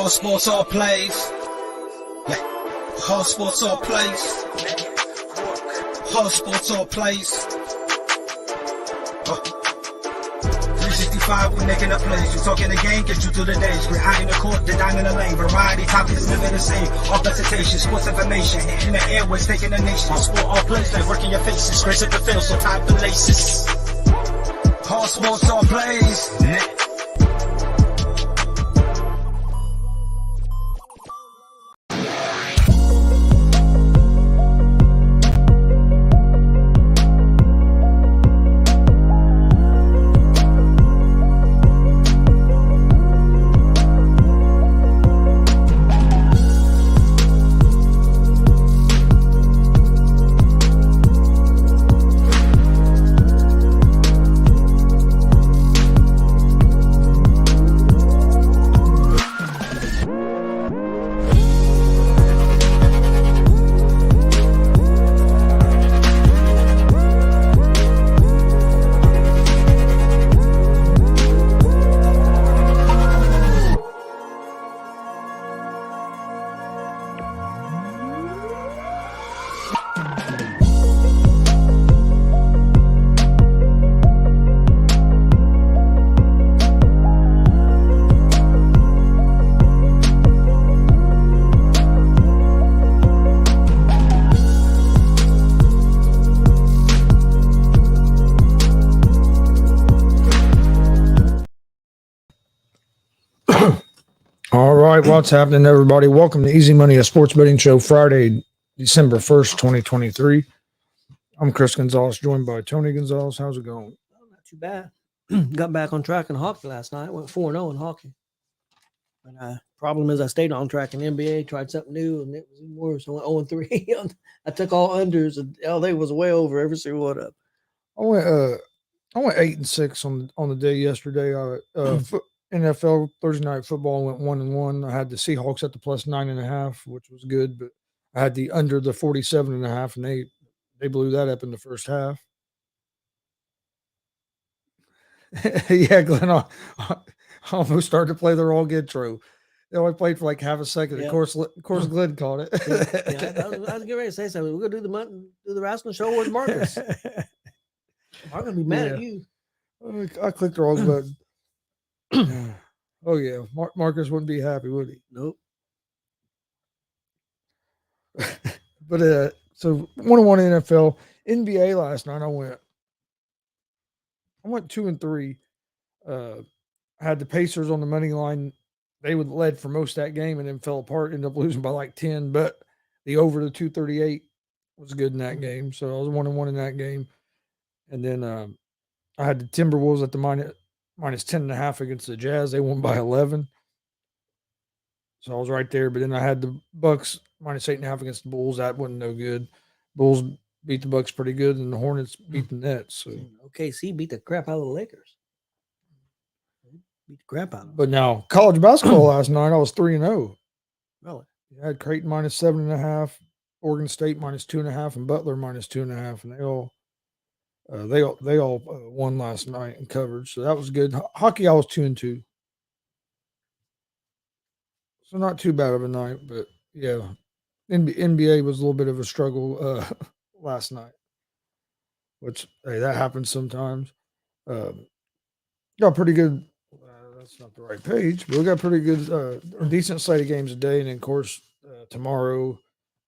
All sports, all plays. Yeah. All sports, all plays. All sports, all plays. 365, we making a plays. You talking the game, get you through the days. We're high in the court, the dime in the lane. Variety topics, living the same. All presentation, sports information. Hitting the airways, taking the nation. All sport, all plays, like working your faces. Grace at the field, so tie the laces. All sports, all plays. All right, what's happening, everybody? Welcome to Easy Money, a sports betting show, Friday, December 1st, 2023. I'm Chris Gonzalez, joined by Tony Gonzalez. How's it going? Not too bad. Got back on track in hockey last night. Went 4-0 in hockey. But problem is I stayed on track in NBA, tried something new, and it was even worse. I went 0-3. I took all unders, and LA was way over every single one up. I went 8-6 on the day yesterday. NFL Thursday night football went 1-1. I had the Seahawks at the plus 9.5, which was good, but I had the under the 47.5, and they blew that up in the first half. Yeah, Glenn almost started to play the wrong intro. They only played for like half a second. Yeah. Of course, Glenn caught it. I was getting ready to say something. We're gonna do the rest of the show with Marcus. I'm gonna be mad at you. I clicked the wrong button. Oh yeah, Marcus wouldn't be happy, would he? Nope. But so 1-1 NFL, NBA last night. I went 2-3. I had the Pacers on the money line. They would led for most of that game and then fell apart. Ended up losing by like 10. But the over to 238 was good in that game. So I was 1-1 in that game. And then I had the Timberwolves at the minus 10.5 against the Jazz. They won by 11. So I was right there. But then I had the Bucks minus 8.5 against the Bulls. That wasn't no good. Bulls beat the Bucks pretty good, and the Hornets beat the Nets. So OKC beat the crap out of the Lakers. Beat the crap out of them. But now college basketball last night, I was 3-0. Really? I had Creighton minus 7.5, Oregon State minus 2.5, and Butler minus 2.5, and they all won last night and covered. So that was good. Hockey, I was 2-2. So not too bad of a night, but yeah, NBA was a little bit of a struggle last night, which hey, that happens sometimes. Got pretty good. That's not the right page, but we got pretty good, decent slate of games today, and then, of course, tomorrow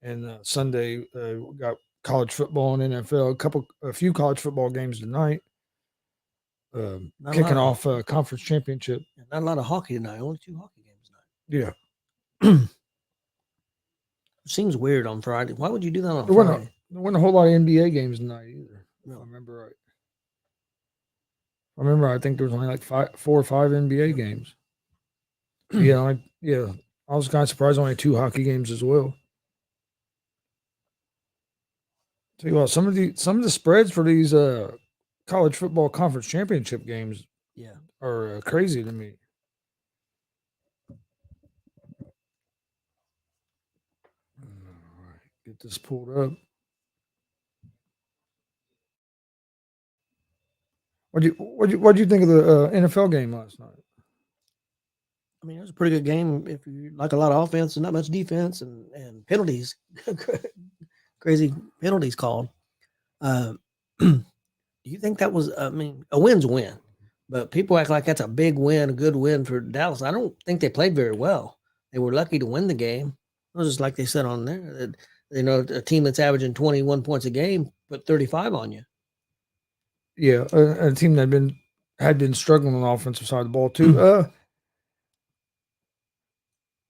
and Sunday we got college football and NFL. A few college football games tonight. Kicking off a conference championship. Not a lot of hockey tonight. Only 2 hockey games tonight. Yeah. It seems weird on Friday. Why would you do that on Friday? There weren't a whole lot of NBA games tonight either. No. If I remember right. I think there was only like 4 or 5 NBA games. Yeah. I was kind of surprised only 2 hockey games as well. Tell you what, some of the spreads for these college football conference championship games, are crazy to me. Get this pulled up. What'd you think of the NFL game last night? I mean, it was a pretty good game. If you like a lot of offense and not much defense and penalties, crazy penalties called. Do you think that was? I mean, a win's a win, but people act like that's a big win, a good win for Dallas. I don't think they played very well. They were lucky to win the game. It was just like they said on there that a team that's averaging 21 points a game put 35 on you. Yeah, a team that had been struggling on the offensive side of the ball too.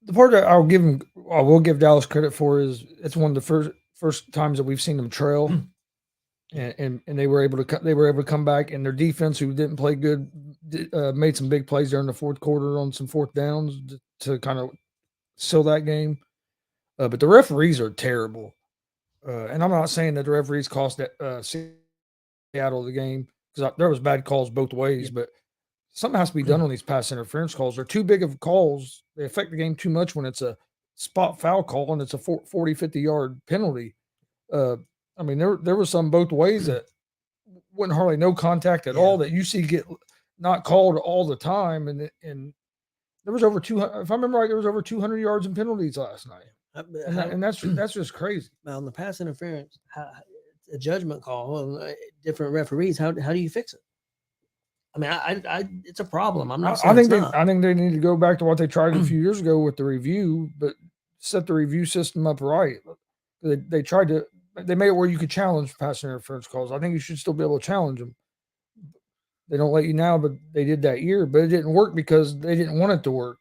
The part that I will give Dallas credit for is it's one of the first times that we've seen them trail, and they were able to come back, and their defense, who didn't play good, made some big plays during the fourth quarter on some fourth downs to kind of seal that game. But the referees are terrible, and I'm not saying that the referees cost Seattle the game, because there was bad calls both ways, but something has to be done on these pass interference calls. They're too big of calls. They affect the game too much when it's a spot foul call and it's a 40, 50-yard penalty. I mean, there was some both ways that wasn't hardly no contact at all that you see get not called all the time. And there was over 200, if I remember right, there was over 200 yards in penalties last night. And that's just crazy. On the pass interference, a judgment call and different referees, how do you fix it? I mean, it's a problem. I'm not saying I think they need to go back to what they tried a few years ago with the review, but set the review system up right. They made it where you could challenge pass interference calls. I think you should still be able to challenge them. They don't let you now, but they did that year. But it didn't work because they didn't want it to work.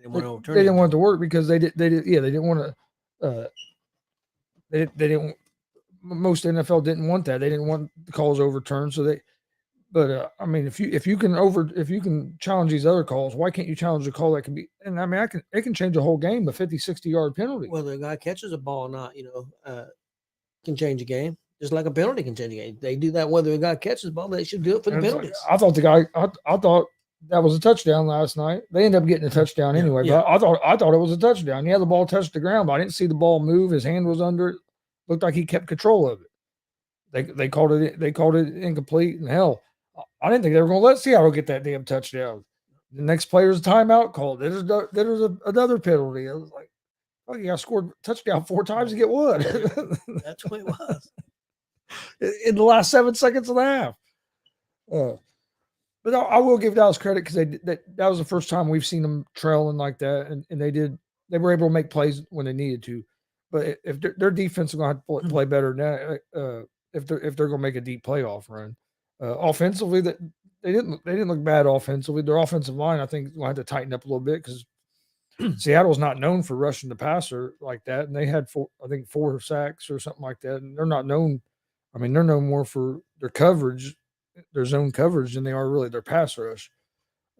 They didn't want it to work because they didn't want to. They didn't. Most NFL didn't want that. They didn't want the calls overturned, so they. But I mean, if you can challenge these other calls, why can't you challenge a call that can be? And I mean, it can change a whole game, a 50, 60-yard penalty. Whether the guy catches a ball or not, can change a game. Just like a penalty can change a game. They do that whether a guy catches the ball. They should do it for the penalties. I thought I thought that was a touchdown last night. They ended up getting a touchdown anyway. But I thought it was a touchdown. Yeah, the ball touched the ground, but I didn't see the ball move. His hand was under it. Looked like he kept control of it. They called it incomplete. And hell, I didn't think they were going to let Seattle get that damn touchdown. The next player's timeout called. There's another penalty. I was like, oh, you got scored touchdown 4 times to get what? That's what it was. In the last 7 seconds of the half. But I will give Dallas credit because that was the first time we've seen them trailing like that, and they were able to make plays when they needed to. But if their defense is going to have to play better now, if they're going to make a deep playoff run. Offensively, that they didn't look bad offensively. Their offensive line, I think, will have to tighten up a little bit because Seattle's not known for rushing the passer like that, and they had 4 sacks or something like that. And they're not known. I mean, they're known more for their coverage, their zone coverage, than they are really their pass rush.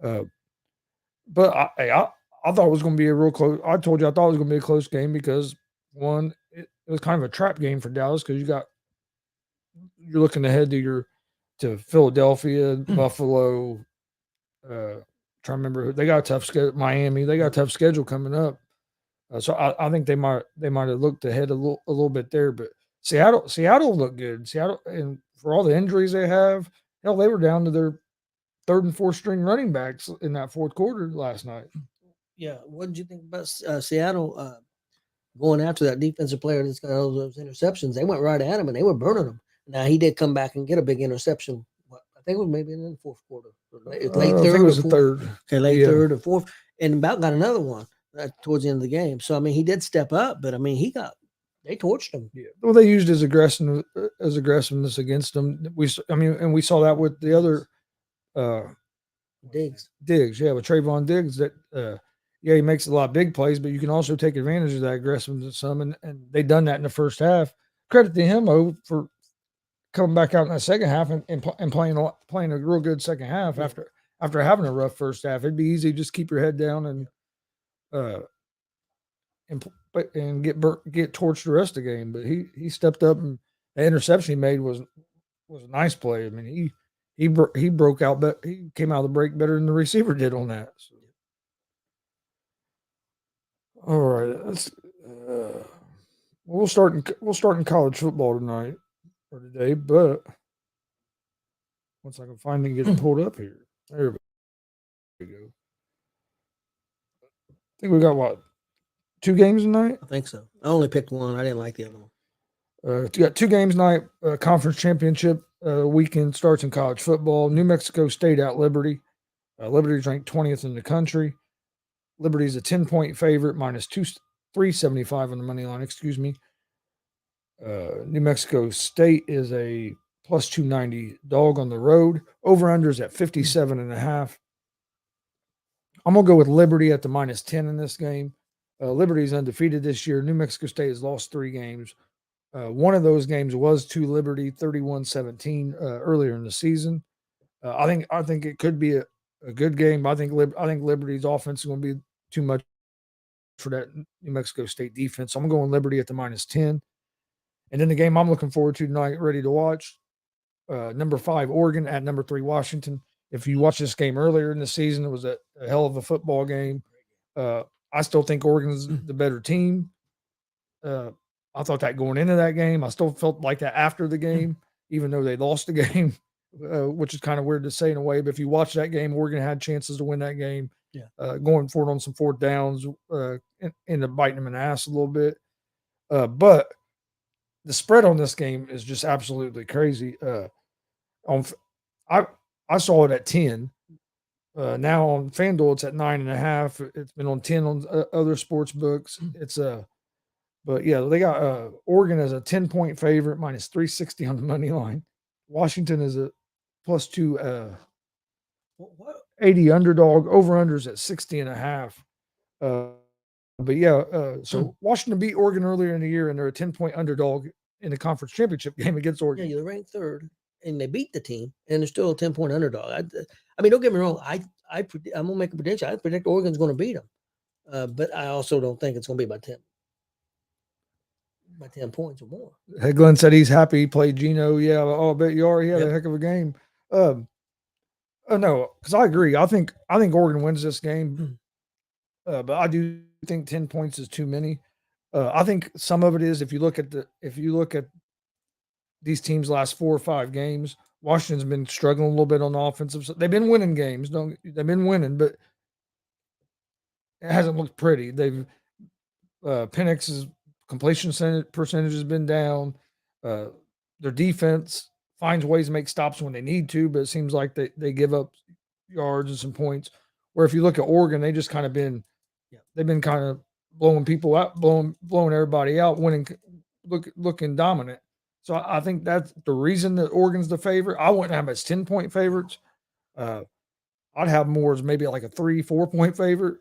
But I thought it was going to be a real close. I told you I thought it was going to be a close game because one, it was kind of a trap game for Dallas because you're looking ahead to Philadelphia, Buffalo. Trying to remember, they got a tough schedule. Miami, they got a tough schedule coming up. So I think they might have looked ahead a little bit there. But Seattle looked good. Seattle, and for all the injuries they have, hell, they were down to their 3rd and 4th string running backs in that fourth quarter last night. Yeah, what did you think about Seattle going after that defensive player that's got all those interceptions? They went right at him and they were burning him. Now he did come back and get a big interception. I think it was maybe in the fourth quarter, late third. I think it was the third. Okay, late third or fourth, and about got another one towards the end of the game. So I mean, he did step up, but I mean, they torched him. Yeah. Well, they used his aggressiveness against him. We saw that with the other Diggs. Yeah, with Trayvon Diggs. That he makes a lot of big plays, but you can also take advantage of that aggressiveness some, and they done that in the first half. Credit to him for coming back out in the second half and playing a real good second half after having a rough first half. It'd be easy to just keep your head down and get torched the rest of the game. But he stepped up, and the interception he made was a nice play. I mean, he broke out, but he came out of the break better than the receiver did on that. So. All right, we'll start in college football tonight. For today, but once I can find it and get it pulled up here, there we go. think we got what, 2 games tonight? I think so. I only picked one. I didn't like the other one. You got 2 games tonight. Conference championship weekend starts in college football. New Mexico State at Liberty. Liberty's ranked 20th in the country. Liberty's a 10-point favorite, minus 375 on the money line. Excuse me. New Mexico State is a plus 290 dog on the road. Over-unders at 57.5. I'm going to go with Liberty at the minus 10 in this game. Liberty's undefeated this year. New Mexico State has lost 3 games. One of those games was to Liberty, 31-17 earlier in the season. I think it could be a good game. I think Liberty's offense is going to be too much for that New Mexico State defense. So I'm going Liberty at the minus 10. And then the game I'm looking forward to tonight, ready to watch, number 5 Oregon at number 3 Washington. If you watched this game earlier in the season, it was a hell of a football game. I still think Oregon's the better team. I thought that going into that game. I still felt like that after the game, even though they lost the game, which is kind of weird to say in a way. But if you watch that game, Oregon had chances to win that game. Yeah. Going forward on some 4th downs, ended up biting them in the ass a little bit. But the spread on this game is just absolutely crazy. I saw it at 10. Now on FanDuel, it's at 9.5. It's been on 10 on other sports books. It's but yeah, they got Oregon as a 10-point favorite, minus 360 on the money line. Washington is a plus 280 underdog. Over-unders at 60.5. But yeah, so Washington beat Oregon earlier in the year, and they're a 10-point underdog in the conference championship game against Oregon. Yeah, you're ranked 3rd, and they beat the team, and they're still a 10-point underdog. I mean, don't get me wrong. I'm gonna make a prediction. I predict Oregon's going to beat them, but I also don't think it's going to be by 10 points or more. Hey, Glenn said he's happy he played Geno. Yeah, I bet you are. He had a heck of a game. No, because I agree. I think Oregon wins this game, but I do think 10 points is too many. I think some of it is if you look at these teams' last 4 or 5 games, Washington's been struggling a little bit on the offensive side. They've been winning games. They've been winning, but it hasn't looked pretty. They've Penix's completion percentage has been down. Their defense finds ways to make stops when they need to, but it seems like they give up yards and some points. Where if you look at Oregon, they just kind of been, they've been kind of blowing people out, blowing everybody out, winning, looking dominant. So I think that's the reason that Oregon's the favorite. I wouldn't have them as 10-point favorites. I'd have more as maybe like a 3-4 point favorite.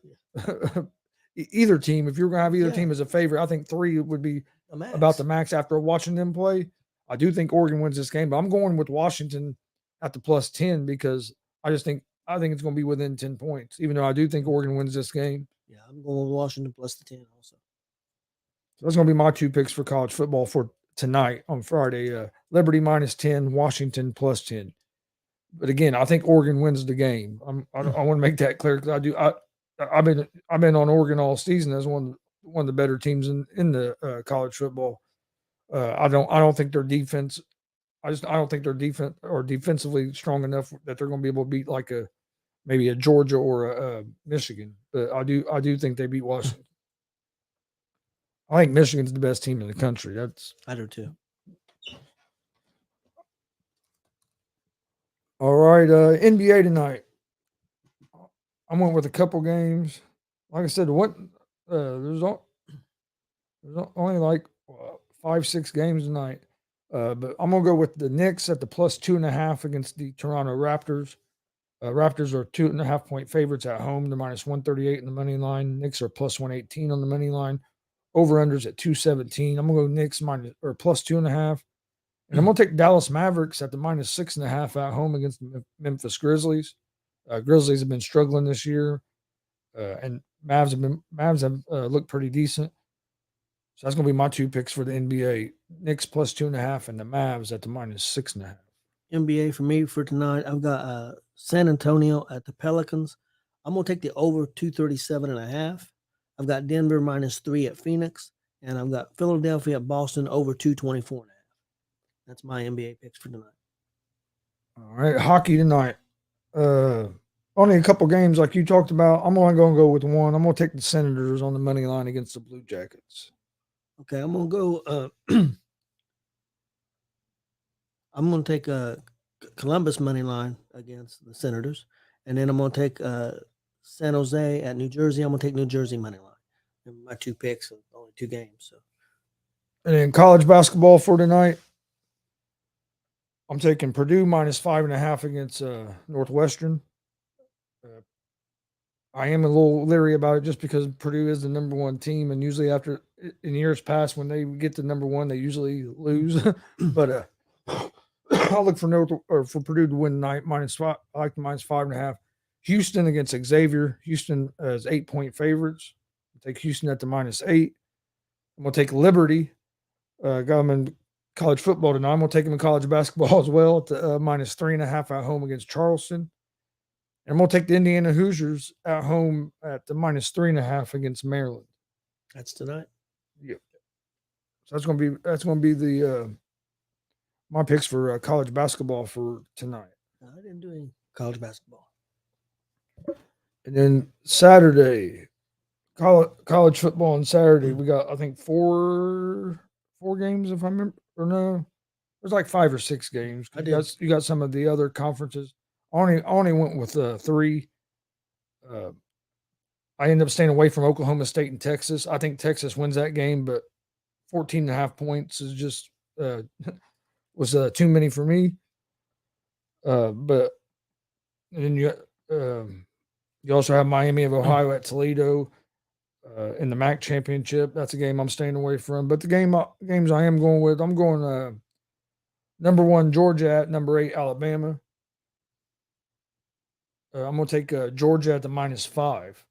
Either team, if you're going to have either team as a favorite, I think 3 would be about the max after watching them play. I do think Oregon wins this game, but I'm going with Washington at the plus 10 because I think it's going to be within 10 points, even though I do think Oregon wins this game. Yeah, I'm going with Washington plus the 10 also. So that's going to be my 2 picks for college football for tonight on Friday. Liberty minus 10, Washington plus 10. But again, I think Oregon wins the game. I want to make that clear because I've been on Oregon all season as one of the better teams in the college football. I don't think their defense. I don't think their defense or defensively strong enough that they're going to be able to beat like maybe a Georgia or a Michigan. But I do think they beat Washington. I think Michigan's the best team in the country. I do too. All right, NBA tonight. I went with a couple games. Like I said, there's only like 5-6 games tonight. But I'm gonna go with the Knicks at the plus 2.5 against the Toronto Raptors. Raptors are 2.5 point favorites at home. They're minus 138 in the money line. Knicks are plus 118 on the money line. Over-unders at 217. I'm gonna go Knicks plus 2.5. And I'm going to take Dallas Mavericks at the minus 6.5 at home against the Memphis Grizzlies. Grizzlies have been struggling this year, and Mavs have looked pretty decent. So that's going to be my 2 picks for the NBA: Knicks plus 2.5 and the Mavs at the minus 6.5. NBA for me for tonight, I've got San Antonio at the Pelicans. I'm going to take the over 237.5. I've got Denver minus 3 at Phoenix, and I've got Philadelphia at Boston over 224.5. That's my NBA picks for tonight. All right, hockey tonight. only a couple games like you talked about. I'm only going to go with one. I'm going to take the Senators on the money line against the Blue Jackets. Okay, I'm gonna go. I'm gonna take Columbus money line against the Senators, and then I'm gonna take San Jose at New Jersey. I'm gonna take New Jersey money line. And my 2 picks, only 2 games. So And then college basketball for tonight, I'm taking Purdue -5.5 against Northwestern. I am a little leery about it just because Purdue is the number 1 team, and usually after in years past when they get to number 1, they usually lose. But I'll look for Purdue to win tonight -5. I like the -5.5. Houston against Xavier. Houston is 8-point favorites. I'll take Houston at the -8. I'm gonna take Liberty. Got them in college football tonight. I'm gonna take them in college basketball as well at the -3.5 at home against Charleston. And I'm gonna take the Indiana Hoosiers at home at the -3.5 against Maryland. that's tonight. Yep. So that's gonna be the my picks for college basketball for tonight. I didn't do any college basketball. And then Saturday, college football on Saturday. We got I think four games if I remember or no. There's like 5 or 6 games. You got some of the other conferences. I only went with 3. I ended up staying away from Oklahoma State and Texas. I think Texas wins that game, but 14.5 points is just was too many for me. But and then you also have Miami of Ohio at Toledo in the MAC championship. That's a game I'm staying away from. But the games I am going with, I'm going number 1 Georgia at number 8 Alabama. I'm going to take Georgia at the -5.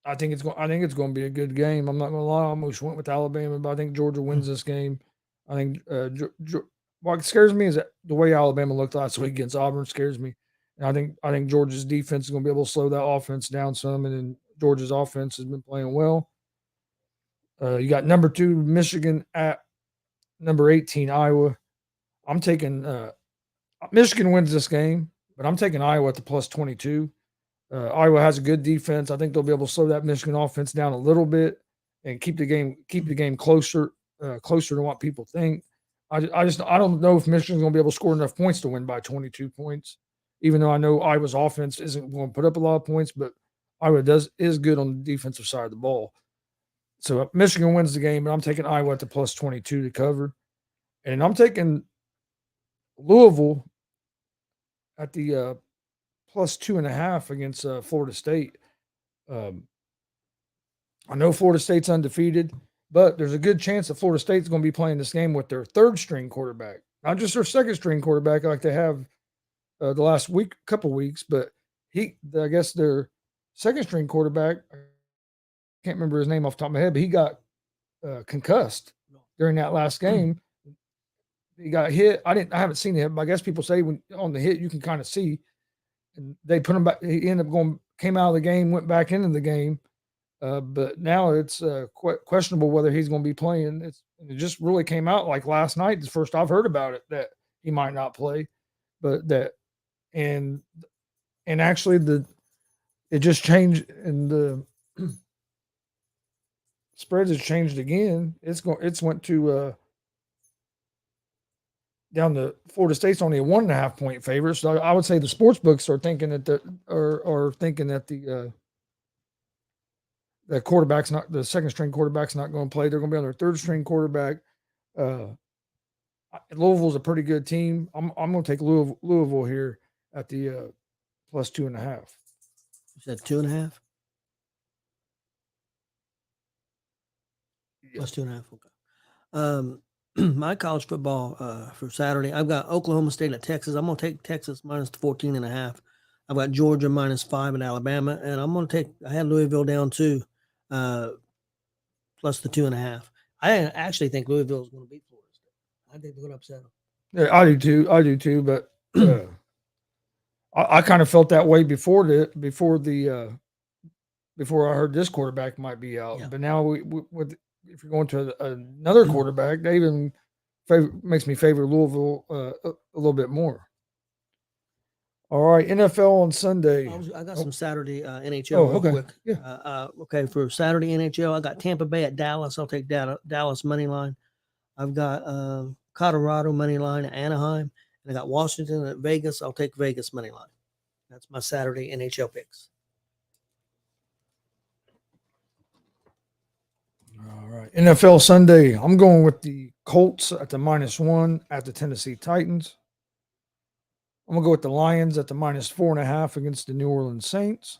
I think it's going to be a good game. I'm not going to lie. I almost went with Alabama, but I think Georgia wins this game. I think what scares me is that the way Alabama looked last week against Auburn scares me. And I think Georgia's defense is going to be able to slow that offense down some, and then Georgia's offense has been playing well. You got number 2 Michigan at number 18 Iowa. I'm taking Michigan wins this game, but I'm taking Iowa at the +22. Iowa has a good defense. I think they'll be able to slow that Michigan offense down a little bit and keep the game closer to what people think. I don't know if Michigan's going to be able to score enough points to win by 22 points, even though I know Iowa's offense isn't going to put up a lot of points, but Iowa is good on the defensive side of the ball. So Michigan wins the game, but I'm taking Iowa at the +22 to cover. And I'm taking Louisville at the +2.5 against Florida State. I know Florida State's undefeated, but there's a good chance that Florida State's going to be playing this game with their 3rd-string quarterback, not just their 2nd-string quarterback like they have the last couple weeks, but I guess their 2nd-string quarterback, I can't remember his name off the top of my head, but he got concussed during that last game. He got hit. I haven't seen it, but I guess people say when on the hit you can kind of see. And they put him back. He ended up came out of the game, went back into the game. But now it's questionable whether he's going to be playing. It just really came out like last night. The first I've heard about it that he might not play, but and actually it just changed and the spreads has changed again. It's went to down to Florida State's only a 1.5 point favorite. So I would say the sports books are thinking that the quarterback's not the 2nd-string quarterback's not going to play. They're going to be on their 3rd-string quarterback. Louisville's a pretty good team. I'm going to take Louisville here at the +2.5. You said 2.5. Yeah. +2.5. Okay. My college football for Saturday, I've got Oklahoma State at Texas. I'm going to take Texas -14.5. I've got Georgia -5 at Alabama, and I'm going to I had Louisville down too, plus the 2.5. I actually think Louisville is going to beat Florida State. I think they're going to upset them. Yeah, I do too. But I kind of felt that way before I heard this quarterback might be out. Yeah. But now if you're going to another quarterback, they even makes me favor Louisville a little bit more. All right, NFL on Sunday. I got some Saturday NHL Oh, real okay. quick. Yeah. Okay, for Saturday NHL, I got Tampa Bay at Dallas. I'll take Dallas money line. I've got Colorado money line at Anaheim, and I got Washington at Vegas. I'll take Vegas money line. That's my Saturday NHL picks. All right, NFL Sunday. I'm going with the Colts at the -1 at the Tennessee Titans. I'm gonna go with the Lions at the -4.5 against the New Orleans Saints.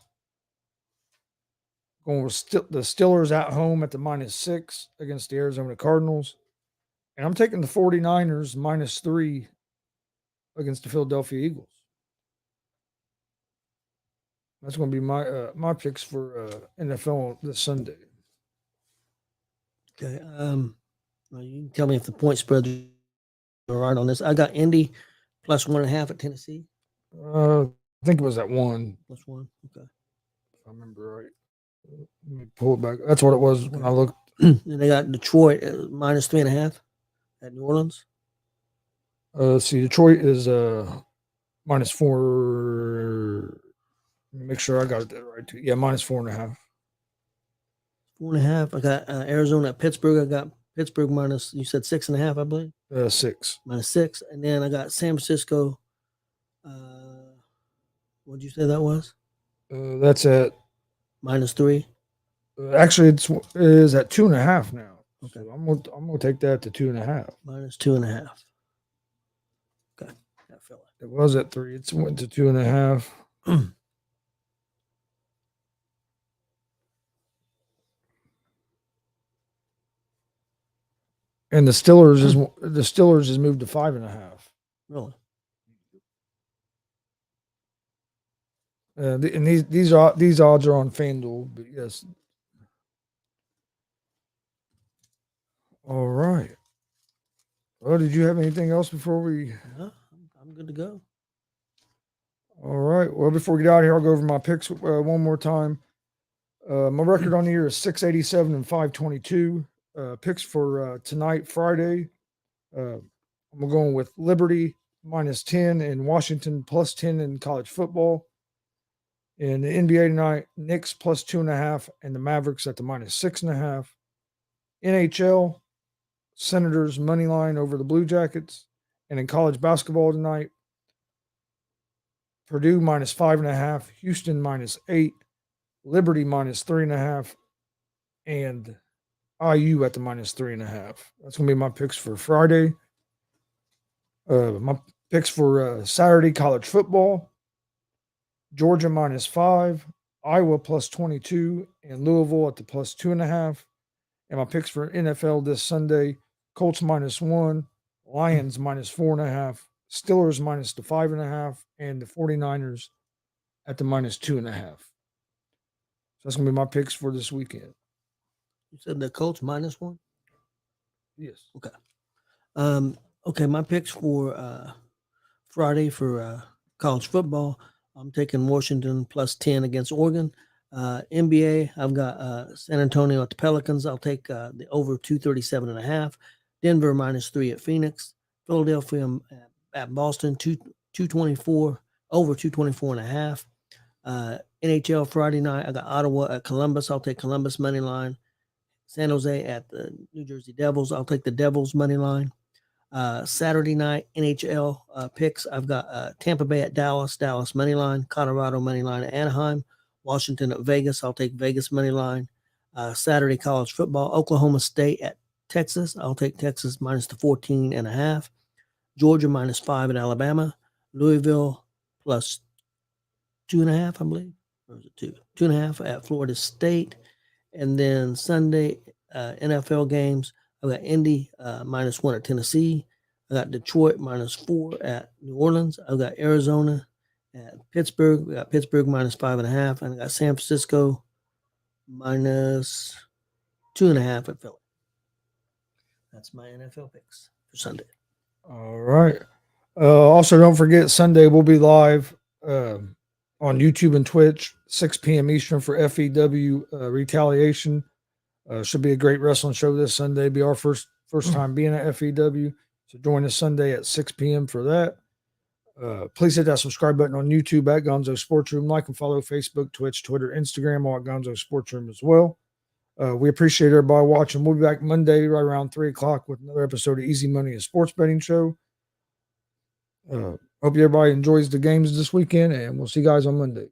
Going with the Steelers at home at the -6 against the Arizona Cardinals. And I'm taking the 49ers -3 against the Philadelphia Eagles. That's going to be my picks for NFL this Sunday. Okay. Well, you can tell me if the point spread are right on this. I got Indy +1.5 at Tennessee. I think it was at 1. +1. Okay. If I remember right. Let me pull it back. That's what it was when I looked. And they got Detroit -3.5 at New Orleans. Let's see. Detroit is -4. Let me make sure I got it right too. Yeah, -4.5. 4.5. I got Arizona at Pittsburgh. I got Pittsburgh minus, you said 6.5, I believe. 6. -6. And then I got San Francisco. What did you say that was? That's at -3. actually it is at 2.5 now. Okay. So I'm gonna take that to 2.5. -2.5. Okay. That fell out. It was at 3. It's went to 2.5. And the Steelers is moved to 5.5. Really? And these odds are on FanDuel, but yes. All right. Well, did you have anything else before we? No, I'm good to go. All right. Well, before we get out of here, I'll go over my picks one more time. My record on the year is 687 and 522. Picks for tonight, Friday. I'm going with Liberty -10 and Washington +10 in college football. In the NBA tonight, Knicks +2.5 and the Mavericks at the -6.5. NHL, Senators money line over the Blue Jackets. And in college basketball tonight, Purdue -5.5, Houston -8, Liberty -3.5, and IU at the -3.5. That's going to be my picks for Friday. My picks for Saturday college football: Georgia -5, Iowa +22, and Louisville at the +2.5. And my picks for NFL this Sunday: Colts -1, Lions -4.5, Steelers -5.5, and the 49ers at the -2.5. So that's going to be my picks for this weekend. You said the Colts -1? Yes. Okay. Okay, my picks for Friday for college football. I'm taking Washington +10 against Oregon. NBA, I've got San Antonio at the Pelicans. I'll take the over 237.5. Denver -3 at Phoenix. Philadelphia at Boston 224 over 224.5. NHL Friday night, I got Ottawa at Columbus. I'll take Columbus money line. San Jose at the New Jersey Devils. I'll take the Devils money line. Saturday night NHL picks. I've got Tampa Bay at Dallas. Dallas money line. Colorado money line at Anaheim. Washington at Vegas. I'll take Vegas money line. Saturday college football. Oklahoma State at Texas. I'll take Texas -14.5. Georgia -5 at Alabama. Louisville +2.5, I believe. Or is it 2? 2.5 at Florida State. And then Sunday NFL games. I've got Indy -1 at Tennessee. I got Detroit -4 at New Orleans. I've got Arizona at Pittsburgh. We got Pittsburgh -5.5. And I got San Francisco -2.5 at Philly. That's my NFL picks for Sunday. All right. Also, don't forget, Sunday we'll be live on YouTube and Twitch, 6 p.m. Eastern for FEW Retaliation. Should be a great wrestling show this Sunday. Be our first time being at FEW. So join us Sunday at 6 p.m. for that. Please hit that subscribe button on YouTube at Gonzo Sports Room. Like and follow Facebook, Twitch, Twitter, Instagram, all at Gonzo Sports Room as well. We appreciate everybody watching. We'll be back Monday right around 3 o'clock with another episode of Easy Money, a sports betting show. Hope everybody enjoys the games this weekend, and we'll see you guys on Monday.